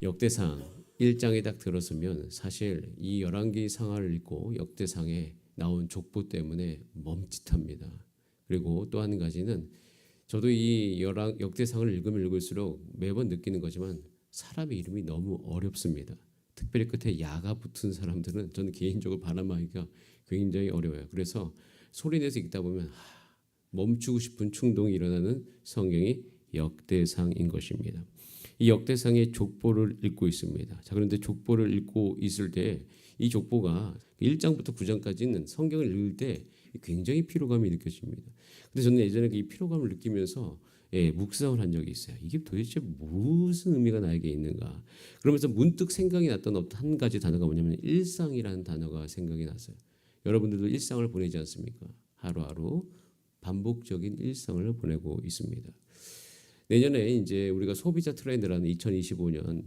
역대상 1장에 딱 들었으면 사실 이 열왕기 상하를 읽고 역대상에 나온 족보 때문에 멈칫합니다. 그리고 또 한 가지는 저도 이 역대상을 읽으면 읽을수록 매번 느끼는 거지만 사람의 이름이 너무 어렵습니다. 특별히 끝에 야가 붙은 사람들은 저는 개인적으로 발음하기가 굉장히 어려워요. 그래서 소리내서 읽다 보면 멈추고 싶은 충동이 일어나는 성경이 역대상인 것입니다. 이 역대상의 족보를 읽고 있습니다. 자, 그런데 족보를 읽고 있을 때 이 족보가 1장부터 9장까지는 성경을 읽을 때 굉장히 피로감이 느껴집니다. 근데 저는 예전에 이 피로감을 느끼면서 묵상을 한 적이 있어요. 이게 도대체 무슨 의미가 나에게 있는가? 그러면서 문득 생각이 났던 한 가지 단어가 뭐냐면 일상이라는 단어가 생각이 났어요. 여러분들도 일상을 보내지 않습니까? 하루하루 반복적인 일상을 보내고 있습니다. 내년에 이제 우리가 소비자 트렌드라는 2025년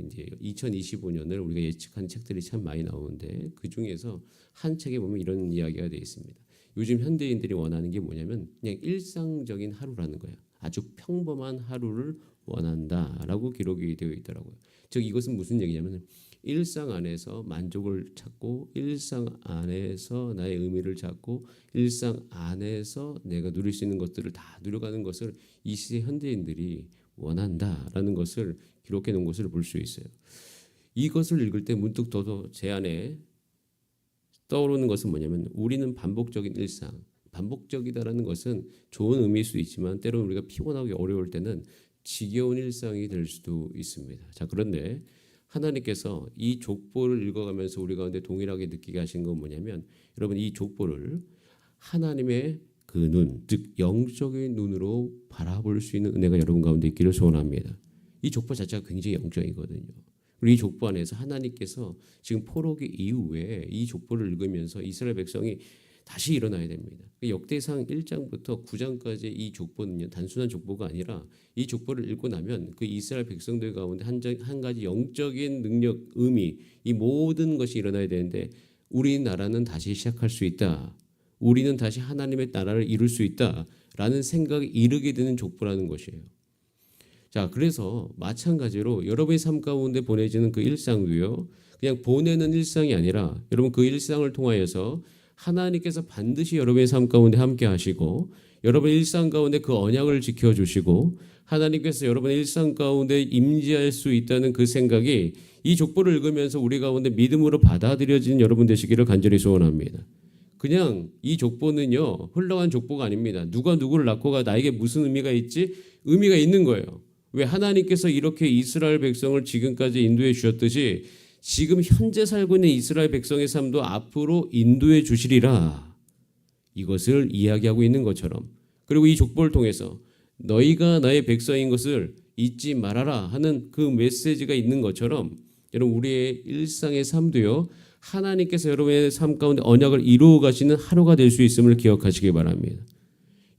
이제 2025년을 우리가 예측한 책들이 참 많이 나오는데 그 중에서 한 책에 보면 이런 이야기가 되어 있습니다. 요즘 현대인들이 원하는 게 뭐냐면 그냥 일상적인 하루라는 거예요. 아주 평범한 하루를 원한다라고 기록이 되어 있더라고요. 즉 이것은 무슨 얘기냐면 일상 안에서 만족을 찾고 일상 안에서 나의 의미를 찾고 일상 안에서 내가 누릴 수 있는 것들을 다 누려가는 것을 이 시대 현대인들이 원한다라는 것을 기록해 놓은 것을 볼 수 있어요. 이것을 읽을 때 문득 저도 제 안에 떠오르는 것은 뭐냐면 우리는 반복적인 일상, 반복적이다라는 것은 좋은 의미일 수 있지만 때로는 우리가 피곤하고 어려울 때는 지겨운 일상이 될 수도 있습니다. 자, 그런데 하나님께서 이 족보를 읽어가면서 우리 가운데 동일하게 느끼게 하신 건 뭐냐면 여러분 이 족보를 하나님의 그 눈, 즉 영적인 눈으로 바라볼 수 있는 은혜가 여러분 가운데 있기를 소원합니다. 이 족보 자체가 굉장히 영적이거든요. 그리고 이 족보 안에서 하나님께서 지금 포로기 이후에 이 족보를 읽으면서 이스라엘 백성이 다시 일어나야 됩니다. 역대상 1장부터 9장까지 이 족보는요 단순한 족보가 아니라 이 족보를 읽고 나면 그 이스라엘 백성들 가운데 한 가지 영적인 능력, 의미 이 모든 것이 일어나야 되는데 우리나라는 다시 시작할 수 있다. 우리는 다시 하나님의 나라를 이룰 수 있다라는 생각에 이르게 되는 족보라는 것이에요. 자, 그래서 마찬가지로 여러분의 삶 가운데 보내지는 그 일상도요. 그냥 보내는 일상이 아니라 여러분 그 일상을 통하여서 하나님께서 반드시 여러분의 삶 가운데 함께 하시고 여러분의 일상 가운데 그 언약을 지켜주시고 하나님께서 여러분의 일상 가운데 임재할 수 있다는 그 생각이 이 족보를 읽으면서 우리 가운데 믿음으로 받아들여지는 여러분 되시기를 간절히 소원합니다. 그냥 이 족보는요 흘러간 족보가 아닙니다. 누가 누구를 낳고가 나에게 무슨 의미가 있지? 의미가 있는 거예요. 왜 하나님께서 이렇게 이스라엘 백성을 지금까지 인도해 주셨듯이 지금 현재 살고 있는 이스라엘 백성의 삶도 앞으로 인도해 주시리라. 이것을 이야기하고 있는 것처럼 그리고 이 족보를 통해서 너희가 나의 백성인 것을 잊지 말아라 하는 그 메시지가 있는 것처럼 여러분 우리의 일상의 삶도요. 하나님께서 여러분의 삶 가운데 언약을 이루어 가시는 하루가 될 수 있음을 기억하시기 바랍니다.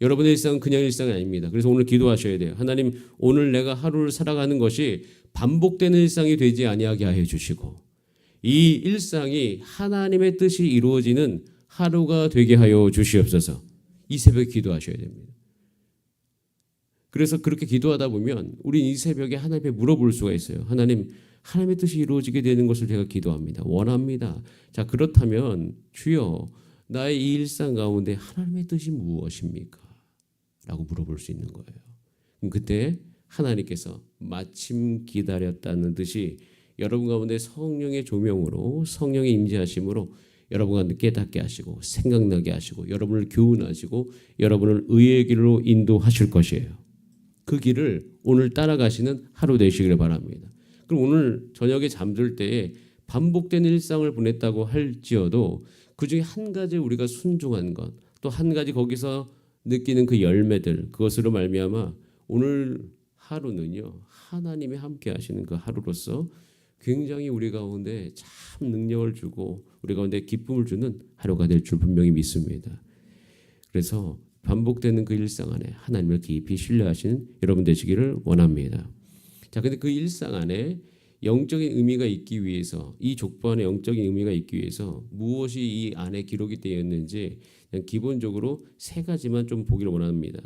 여러분의 일상은 그냥 일상이 아닙니다. 그래서 오늘 기도하셔야 돼요. 하나님 오늘 내가 하루를 살아가는 것이 반복되는 일상이 되지 아니하게 하여 주시고 이 일상이 하나님의 뜻이 이루어지는 하루가 되게 하여 주시옵소서. 이 새벽에 기도하셔야 됩니다. 그래서 그렇게 기도하다 보면 우리 이 새벽에 하나님께 물어볼 수가 있어요. 하나님 하나님의 뜻이 이루어지게 되는 것을 제가 기도합니다. 원합니다. 자, 그렇다면 주여 나의 이 일상 가운데 하나님의 뜻이 무엇입니까? 라고 물어볼 수 있는 거예요. 그럼 그때 하나님께서 마침 기다렸다는 듯이 여러분 가운데 성령의 조명으로 성령의 임재하심으로 여러분과 깨닫게 하시고 생각나게 하시고 여러분을 교훈하시고 여러분을 의의 길로 인도하실 것이에요. 그 길을 오늘 따라가시는 하루 되시기를 바랍니다. 그럼 오늘 저녁에 잠들 때에 반복되는 일상을 보냈다고 할지어도 그중에 한 가지 우리가 순종한 것, 또 한 가지 거기서 느끼는 그 열매들, 그것으로 말미암아 오늘 하루는요 하나님이 함께 하시는 그 하루로서 굉장히 우리 가운데 참 능력을 주고 우리 가운데 기쁨을 주는 하루가 될 줄 분명히 믿습니다. 그래서 반복되는 그 일상 안에 하나님을 깊이 신뢰하시는 여러분 되시기를 원합니다. 자, 근데 그 일상 안에 영적인 의미가 있기 위해서 이 족보 안에 영적인 의미가 있기 위해서 무엇이 이 안에 기록이 되어 있는지 그냥 기본적으로 세 가지만 좀 보기를 원합니다.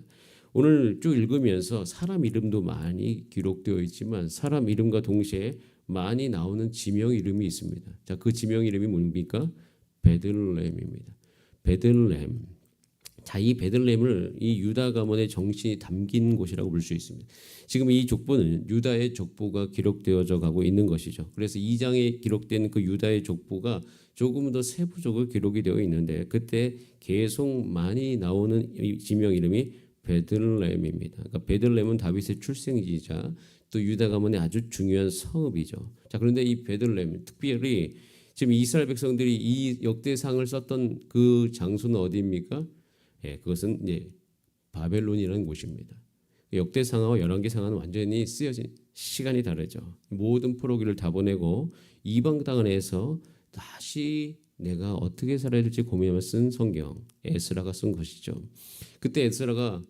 오늘 쭉 읽으면서 사람 이름도 많이 기록되어 있지만 사람 이름과 동시에 많이 나오는 지명 이름이 있습니다. 자, 그 지명 이름이 뭡니까? 베들레헴입니다. 베들레헴. 자, 이 베들레헴을 이 유다 가문의 정신이 담긴 곳이라고 볼 수 있습니다. 지금 이 족보는 유다의 족보가 기록되어져 가고 있는 것이죠. 그래서 2장에 기록된 그 유다의 족보가 조금 더 세부적으로 기록이 되어 있는데 그때 계속 많이 나오는 이 지명 이름이 베들레헴입니다. 그러니까 베들레헴은 다윗의 출생지이자 또 유다 가문의 아주 중요한 성읍이죠. 자, 그런데 이 베들레헴 특별히 지금 이스라엘 백성들이 이 역대상을 썼던 그 장소는 어디입니까? 예, 그것은 이제 바벨론이라는 곳입니다. 역대상하와 열왕기상하는 완전히 쓰여진 시간이 다르죠. 모든 포로기를 다 보내고 이방 땅을 해서 다시 내가 어떻게 살아야 될지 고민하며 쓴 성경 에스라가 쓴 것이죠. 그때 에스라가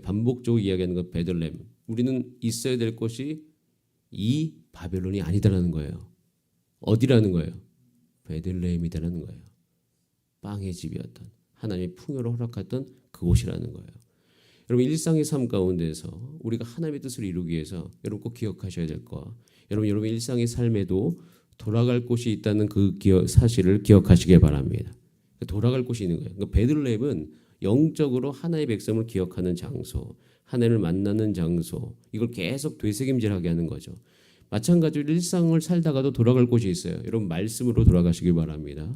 반복적으로 이야기하는 것 베들레헴. 우리는 있어야 될 곳이 이 바벨론이 아니다라는 거예요. 어디라는 거예요? 베들레헴이다라는 거예요. 빵의 집이었던 하나님이 풍요를 허락했던 그곳이라는 거예요. 여러분 일상의 삶 가운데서 우리가 하나님의 뜻을 이루기 위해서 여러분 꼭 기억하셔야 될 거. 여러분 일상의 삶에도 돌아갈 곳이 있다는 그 사실을 기억하시길 바랍니다. 돌아갈 곳이 있는 거예요. 그러니까 베들레헴은 영적으로 하나의 백성을 기억하는 장소, 하나님을 만나는 장소, 이걸 계속 되새김질하게 하는 거죠. 마찬가지로 일상을 살다가도 돌아갈 곳이 있어요. 여러분 말씀으로 돌아가시길 바랍니다.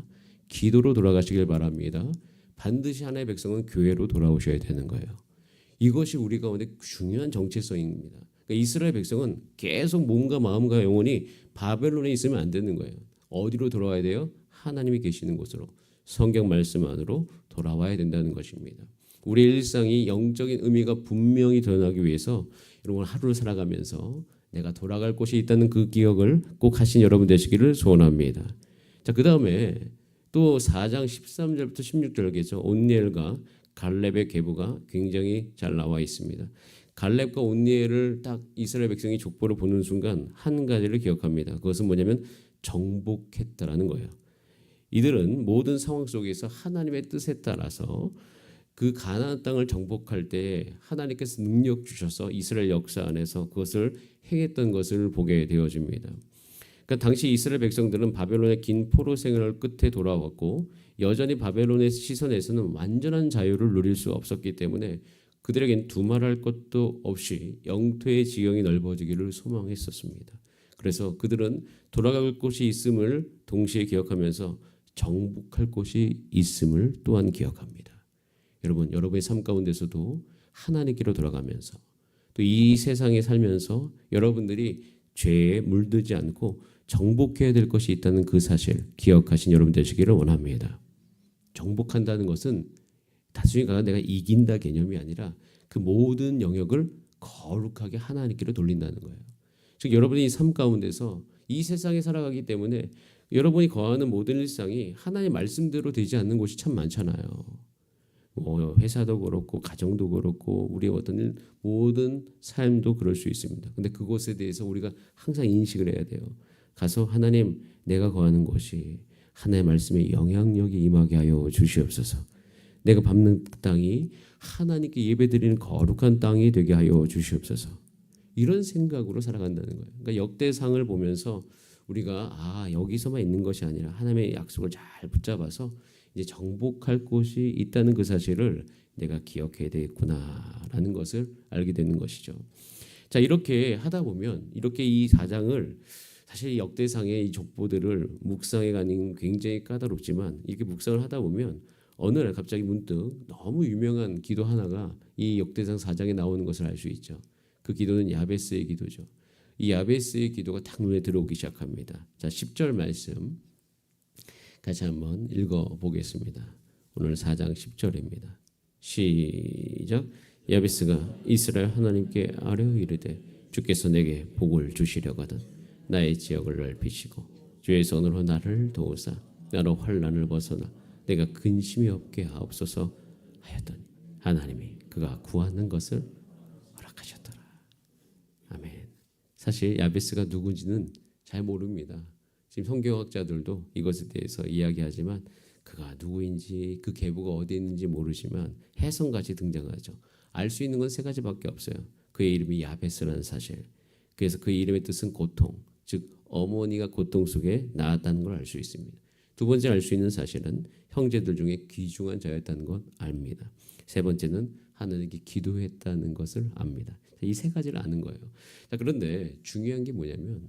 기도로 돌아가시길 바랍니다. 반드시 하나의 백성은 교회로 돌아오셔야 되는 거예요. 이것이 우리 가운데 중요한 정체성입니다. 그러니까 이스라엘 백성은 계속 몸과 마음과 영혼이 바벨론에 있으면 안 되는 거예요. 어디로 돌아와야 돼요? 하나님이 계시는 곳으로 성경 말씀 안으로 돌아와야 된다는 것입니다. 우리의 일상이 영적인 의미가 분명히 드러나기 위해서 여러분 하루를 살아가면서 내가 돌아갈 곳이 있다는 그 기억을 꼭 하신 여러분 되시기를 소원합니다. 자, 그 다음에 또 4장 13절부터 16절께서 온니엘과 갈렙의 계보가 굉장히 잘 나와 있습니다. 갈렙과 온니엘을 딱 이스라엘 백성이 족보를 보는 순간 한 가지를 기억합니다. 그것은 뭐냐면 정복했다라는 거예요. 이들은 모든 상황 속에서 하나님의 뜻에 따라서 그 가나안 땅을 정복할 때 하나님께서 능력 주셔서 이스라엘 역사 안에서 그것을 행했던 것을 보게 되어집니다. 그러니까 당시 이스라엘 백성들은 바벨론의 긴 포로 생활 끝에 돌아왔고 여전히 바벨론의 시선에서는 완전한 자유를 누릴 수 없었기 때문에 그들에겐 두말할 것도 없이 영토의 지경이 넓어지기를 소망했었습니다. 그래서 그들은 돌아갈 곳이 있음을 동시에 기억하면서 정복할 곳이 있음을 또한 기억합니다. 여러분, 여러분의 삶 가운데서도 하나님께로 돌아가면서 또 이 세상에 살면서 여러분들이 죄에 물들지 않고 정복해야 될 것이 있다는 그 사실 기억하신 여러분 되시기를 원합니다. 정복한다는 것은 단순히 내가 이긴다 개념이 아니라 그 모든 영역을 거룩하게 하나님께로 돌린다는 거예요. 즉 여러분이 삶 가운데서 이 세상에 살아가기 때문에 여러분이 거하는 모든 일상이 하나님의 말씀대로 되지 않는 곳이 참 많잖아요. 회사도 그렇고 가정도 그렇고 우리의 어떤 모든 삶도 그럴 수 있습니다. 근데 그곳에 대해서 우리가 항상 인식을 해야 돼요. 가서 하나님 내가 거하는 곳이 하나님의 말씀에 영향력이 임하게 하여 주시옵소서. 내가 밟는 땅이 하나님께 예배드리는 거룩한 땅이 되게 하여 주시옵소서. 이런 생각으로 살아간다는 거예요. 그러니까 역대상을 보면서 우리가 여기서만 있는 것이 아니라 하나님의 약속을 잘 붙잡아서 이제 정복할 곳이 있다는 그 사실을 내가 기억해야 되겠구나라는 것을 알게 되는 것이죠. 자, 이렇게 하다 보면 이렇게 이 4장을 사실 역대상의 이 족보들을 묵상해 가는 굉장히 까다롭지만 이렇게 묵상을 하다 보면 어느 날 갑자기 문득 너무 유명한 기도 하나가 이 역대상 4장에 나오는 것을 알 수 있죠. 그 기도는 야베스의 기도죠. 이 야베스의 기도가 딱 눈에 들어오기 시작합니다. 자, 10절 말씀 같이 한번 읽어보겠습니다. 오늘 4장 10절입니다. 시작. 야베스가 이스라엘 하나님께 아뢰어 이르되 주께서 내게 복을 주시려거든 나의 지역을 넓히시고 주의 손으로 나를 도우사 나로 환난을 벗어나 내가 근심이 없게 하옵소서 하였더니 하나님이 그가 구하는 것을 허락하셨더라. 아멘. 사실 야베스가 누군지는 잘 모릅니다. 지금 성경학자들도 이것에 대해서 이야기하지만 그가 누구인지 그 계보가 어디 있는지 모르지만 해성같이 등장하죠. 알 수 있는 건 세 가지밖에 없어요. 그의 이름이 야베스라는 사실. 그래서 그의 이름의 뜻은 고통, 즉 어머니가 고통 속에 낳았다는 걸 알 수 있습니다. 두 번째 알 수 있는 사실은 형제들 중에 귀중한 자였다는 걸 압니다. 세 번째는 하나님께 기도했다는 것을 압니다. 이 세 가지를 아는 거예요. 자, 그런데 중요한 게 뭐냐면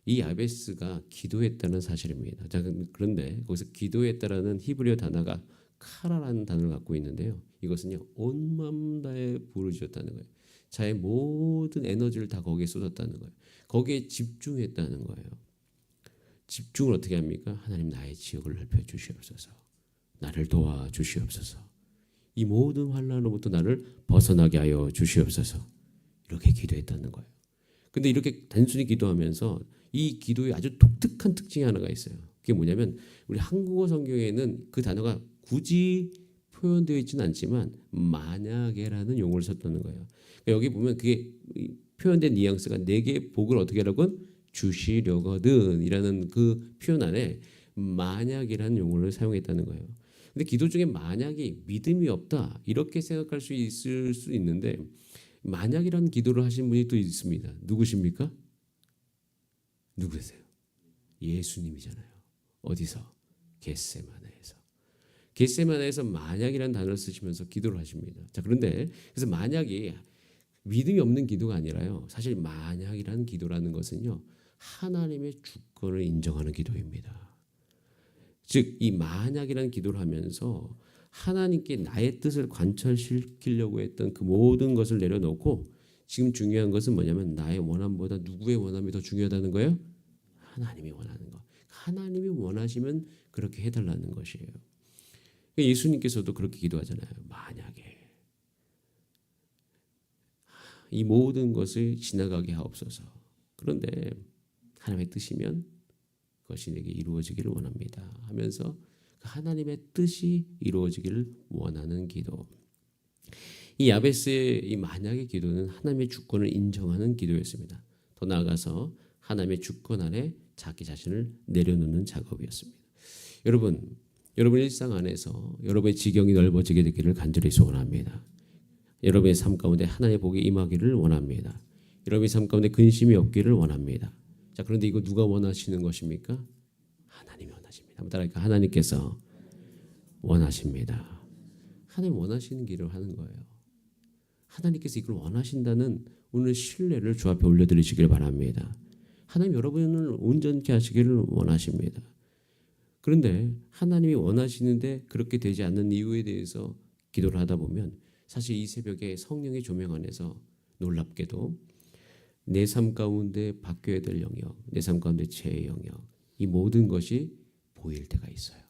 이 야베스가 기도했다는 사실입니다. 자, 그런데 거기서 기도했다라는 히브리어 단어가 카라라는 단어를 갖고 있는데요. 이것은요, 온 마음 다해 부르짖었다는 거예요. 자의 모든 에너지를 다 거기에 쏟았다는 거예요. 거기에 집중했다는 거예요. 집중을 어떻게 합니까? 하나님 나의 지역을 넓혀 주시옵소서. 나를 도와 주시옵소서. 이 모든 환난으로부터 나를 벗어나게 하여 주시옵소서. 이렇게 기도했다는 거예요. 근데 이렇게 단순히 기도하면서 이 기도에 아주 독특한 특징이 하나가 있어요. 그게 뭐냐면 우리 한국어 성경에는 그 단어가 굳이 표현되어 있지는 않지만 만약에라는 용어를 썼다는 거예요. 그러니까 여기 보면 그게 표현된 뉘앙스가 내게 복을 어떻게 하라고 주시려거든 이라는 그 표현 안에 만약이라는 용어를 사용했다는 거예요. 근데 기도 중에 만약이 믿음이 없다 이렇게 생각할 수 있을 수 있는데 만약이라는 기도를 하신 분이 또 있습니다. 누구십니까? 누구세요? 예수님이잖아요. 어디서? 겟세마네에서. 겟세마네에서 만약이라는 단어를 쓰시면서 기도를 하십니다. 자, 그런데 그래서 만약이 믿음이 없는 기도가 아니라요. 사실 만약이라는 기도라는 것은요. 하나님의 주권을 인정하는 기도입니다. 즉 이 만약이라는 기도를 하면서 하나님께 나의 뜻을 관철시키려고 했던 그 모든 것을 내려놓고 지금 중요한 것은 뭐냐면 나의 원함보다 누구의 원함이 더 중요하다는 거예요? 하나님이 원하는 거. 하나님이 원하시면 그렇게 해달라는 것이에요. 예수님께서도 그렇게 기도하잖아요. 만약에 이 모든 것을 지나가게 하옵소서. 그런데 하나님의 뜻이면 그것이 내게 이루어지기를 원합니다 하면서 하나님의 뜻이 이루어지기를 원하는 기도. 이 야베스의 이 만약의 기도는 하나님의 주권을 인정하는 기도였습니다. 더 나아가서 하나님의 주권 아래 자기 자신을 내려놓는 작업이었습니다. 여러분 일상 안에서 여러분의 지경이 넓어지게 되기를 간절히 소원합니다. 여러분의 삶 가운데 하나님의 복이 임하기를 원합니다. 여러분의 삶 가운데 근심이 없기를 원합니다. 자, 그런데 이거 누가 원하시는 것입니까? 하나님이 원하십니다. 한번 따라할까요? 하나님께서 원하십니다. 하나님 원하시는 길을 하는 거예요. 하나님께서 이걸 원하신다는 오늘 신뢰를 주 앞에 올려드리시길 바랍니다. 하나님 여러분을 온전케 하시기를 원하십니다. 그런데 하나님이 원하시는데 그렇게 되지 않는 이유에 대해서 기도를 하다 보면 사실 이 새벽에 성령의 조명 안에서 놀랍게도 내 삶 가운데 바뀌어야 될 영역, 내 삶 가운데 죄의 영역, 이 모든 것이 보일 때가 있어요.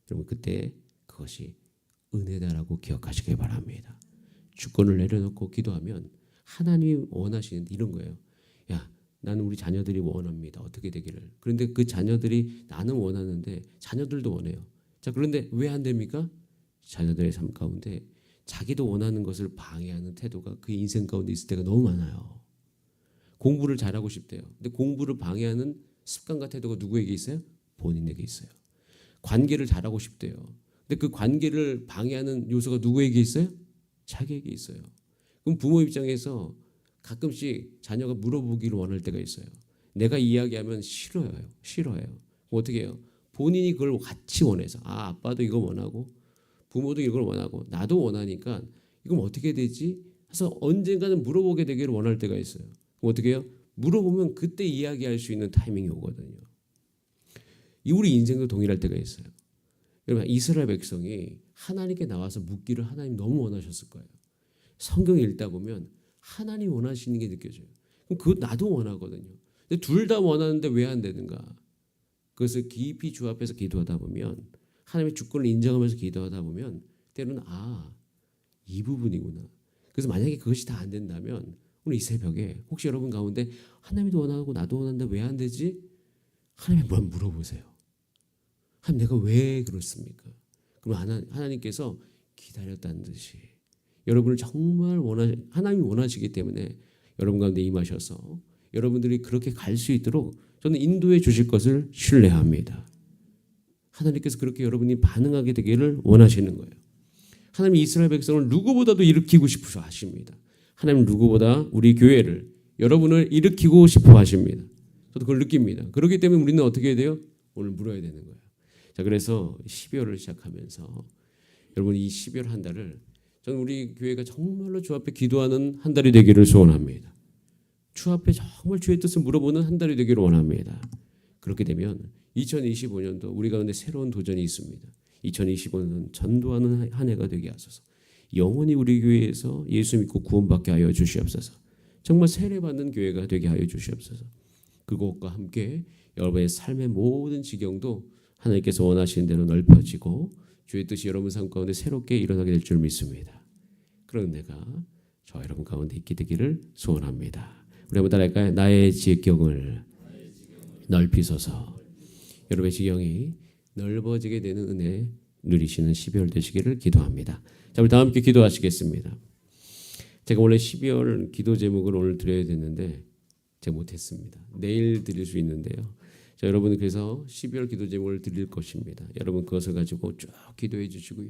여러분 그때 그것이 은혜다라고 기억하시길 바랍니다. 주권을 내려놓고 기도하면 하나님이 원하시는 이런 거예요. 야, 나는 우리 자녀들이 원합니다. 어떻게 되기를. 그런데 그 자녀들이 나는 원하는데 자녀들도 원해요. 자, 그런데 왜 안 됩니까? 자녀들의 삶 가운데 자기도 원하는 것을 방해하는 태도가 그 인생 가운데 있을 때가 너무 많아요. 공부를 잘하고 싶대요. 근데 공부를 방해하는 습관과 태도가 누구에게 있어요? 본인에게 있어요. 관계를 잘하고 싶대요. 근데 그 관계를 방해하는 요소가 누구에게 있어요? 자기에게 있어요. 그럼 부모 입장에서 가끔씩 자녀가 물어보기를 원할 때가 있어요. 내가 이야기하면 싫어해요. 그럼 어떻게 해요? 본인이 그걸 같이 원해서 아빠도 이거 원하고 부모도 이걸 원하고 나도 원하니까 이건 어떻게 되지? 해서 언젠가는 물어보게 되기를 원할 때가 있어요. 그럼 어떻게 해요? 물어보면 그때 이야기할 수 있는 타이밍이 오거든요. 우리 인생도 동일할 때가 있어요. 여러분 이스라엘 백성이 하나님께 나와서 묻기를 하나님 너무 원하셨을 거예요. 성경 읽다 보면 하나님 원하시는 게 느껴져요. 그럼 그거 나도 원하거든요. 근데 둘 다 원하는데 왜 안 되는가? 그것을 깊이 주 앞에서 기도하다 보면 하나님의 주권을 인정하면서 기도하다 보면 때로는 이 부분이구나. 그래서 만약에 그것이 다 안 된다면 오늘 이 새벽에 혹시 여러분 가운데 하나님도 원하고 나도 원하는데 왜 안 되지? 하나님께 한번 물어보세요. 하나님 내가 왜 그렇습니까? 그럼 하나님께서 기다렸다는 듯이 여러분을 정말 하나님이 원하시기 때문에 여러분 가운데 임하셔서 여러분들이 그렇게 갈 수 있도록 저는 인도해 주실 것을 신뢰합니다. 하나님께서 그렇게 여러분이 반응하게 되기를 원하시는 거예요. 하나님 이스라엘 백성을 누구보다도 일으키고 싶으셔 하십니다. 하나님 누구보다 우리 교회를 여러분을 일으키고 싶어 하십니다. 저도 그걸 느낍니다. 그렇기 때문에 우리는 어떻게 해야 돼요? 오늘 물어야 되는 거예요. 자, 그래서 12월을 시작하면서 여러분 이 12월 한 달을 저는 우리 교회가 정말로 주 앞에 기도하는 한 달이 되기를 소원합니다. 주 앞에 정말 주의 뜻을 물어보는 한 달이 되기를 원합니다. 그렇게 되면 2025년도 우리 가운데 새로운 도전이 있습니다. 2025년은 전도하는 한 해가 되게 하소서. 영원히 우리 교회에서 예수 믿고 구원받게 하여 주시옵소서. 정말 세례받는 교회가 되게 하여 주시옵소서. 그것과 함께 여러분의 삶의 모든 지경도 하나님께서 원하시는 대로 넓혀지고 주의 뜻이 여러분 삶 가운데 새롭게 일어나게 될 줄 믿습니다. 그런 내가 저 여러분 가운데 있게 되기를 소원합니다. 우리 한번 따라할까요? 나의 지경을 넓히소서. 여러분의 지경이 넓어지게 되는 은혜 누리시는 12월 되시기를 기도합니다. 자, 우리 다 함께 기도하시겠습니다. 제가 원래 12월 기도 제목을 오늘 드려야 됐는데 제가 못했습니다. 내일 드릴 수 있는데요. 자, 여러분 그래서 12월 기도 제목을 드릴 것입니다. 여러분 그것을 가지고 쭉 기도해 주시고요.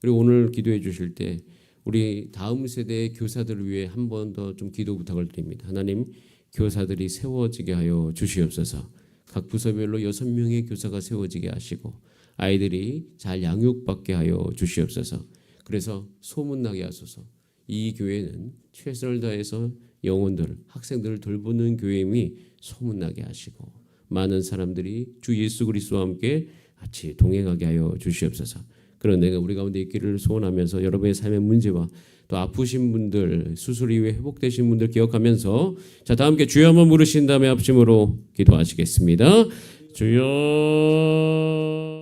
그리고 오늘 기도해 주실 때 우리 다음 세대의 교사들을 위해 한 번 더 좀 기도 부탁을 드립니다. 하나님, 교사들이 세워지게 하여 주시옵소서. 각 부서별로 6명의 교사가 세워지게 하시고 아이들이 잘 양육받게 하여 주시옵소서. 그래서 소문나게 하소서. 이 교회는 최선을 다해서 영혼들, 학생들을 돌보는 교회임이 소문나게 하시고 많은 사람들이 주 예수 그리스도와 함께 같이 동행하게 하여 주시옵소서. 그런 내가 우리 가운데 있기를 소원하면서 여러분의 삶의 문제와 또 아프신 분들, 수술 이후에 회복되신 분들 기억하면서 자, 다 함께 주여 한번 부르신 다음에 합심으로 기도하시겠습니다. 주여.